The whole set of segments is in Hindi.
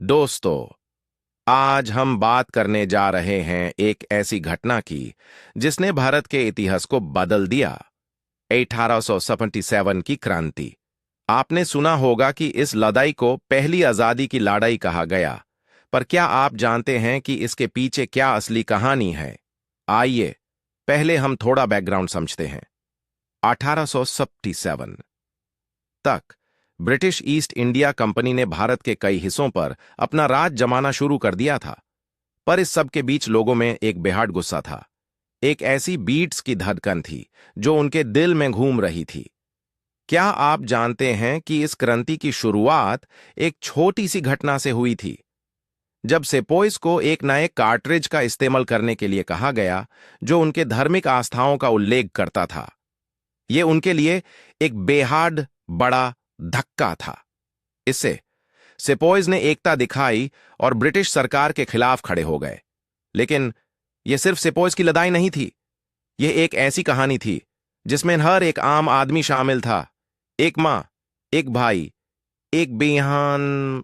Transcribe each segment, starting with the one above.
दोस्तों, आज हम बात करने जा रहे हैं एक ऐसी घटना की जिसने भारत के इतिहास को बदल दिया। 1877 की क्रांति। आपने सुना होगा कि इस लड़ाई को पहली आजादी की लड़ाई कहा गया, पर क्या आप जानते हैं कि इसके पीछे क्या असली कहानी है? आइए पहले हम थोड़ा बैकग्राउंड समझते हैं। 1877 तक ब्रिटिश ईस्ट इंडिया कंपनी ने भारत के कई हिस्सों पर अपना राज जमाना शुरू कर दिया था। पर इस सब के बीच लोगों में एक बेहद गुस्सा था। एक ऐसी बीट्स की धड़कन थी जो उनके दिल में घूम रही थी। क्या आप जानते हैं कि इस क्रांति की शुरुआत एक छोटी सी घटना से हुई थी? जब सेपोइस को एक नए कार्ट्रिज का इस्तेमाल करने के लिए कहा गया जो उनके धार्मिक आस्थाओं का उल्लेख करता था। यह उनके लिए एक बेहद बड़ा धक्का था। इससे सेपोइस ने एकता दिखाई और ब्रिटिश सरकार के खिलाफ खड़े हो गए। लेकिन यह सिर्फ सेपोइस की लड़ाई नहीं थी। यह एक ऐसी कहानी थी जिसमें हर एक आम आदमी शामिल था। एक मां, एक भाई, एक बेहान,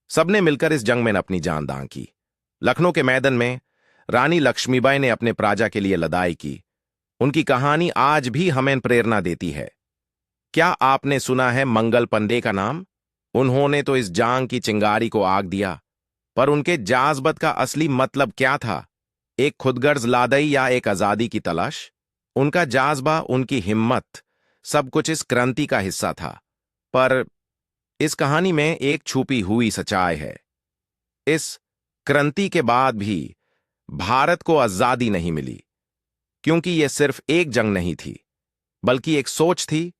सबने मिलकर इस जंग में अपनी जान दांव की। लखनऊ के मैदान में रानी लक्ष्मीबाई ने अपने प्रजा के लिए लड़ाई की। उनकी कहानी आज भी हमें प्रेरणा देती है। क्या आपने सुना है मंगल पांडे का नाम? उन्होंने तो इस जंग की चिंगारी को आग दिया। पर उनके जाज़्बत का असली मतलब क्या था? एक खुदगर्ज लड़ाई या एक आजादी की तलाश? उनका जाज्बा, उनकी हिम्मत, सब कुछ इस क्रांति का हिस्सा था। पर इस कहानी में एक छुपी हुई सच्चाई है। इस क्रांति के बाद भी भारत को आजादी नहीं मिली, क्योंकि यह सिर्फ एक जंग नहीं थी, बल्कि एक सोच थी,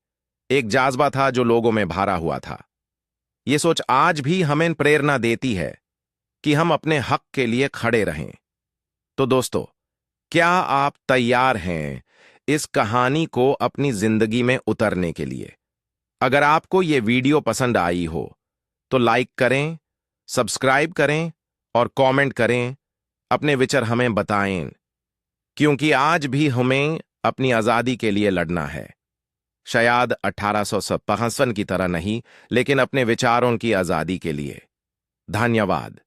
एक जाज्बा था जो लोगों में भरा हुआ था। यह सोच आज भी हमें प्रेरणा देती है कि हम अपने हक के लिए खड़े रहें। तो दोस्तों, क्या आप तैयार हैं इस कहानी को अपनी जिंदगी में उतरने के लिए? अगर आपको यह वीडियो पसंद आई हो तो लाइक करें, सब्सक्राइब करें और कमेंट करें। अपने विचार हमें बताएं, क्योंकि आज भी हमें अपनी आजादी के लिए लड़ना है। शायद 1855 की तरह नहीं, लेकिन अपने विचारों की आजादी के लिए। धन्यवाद।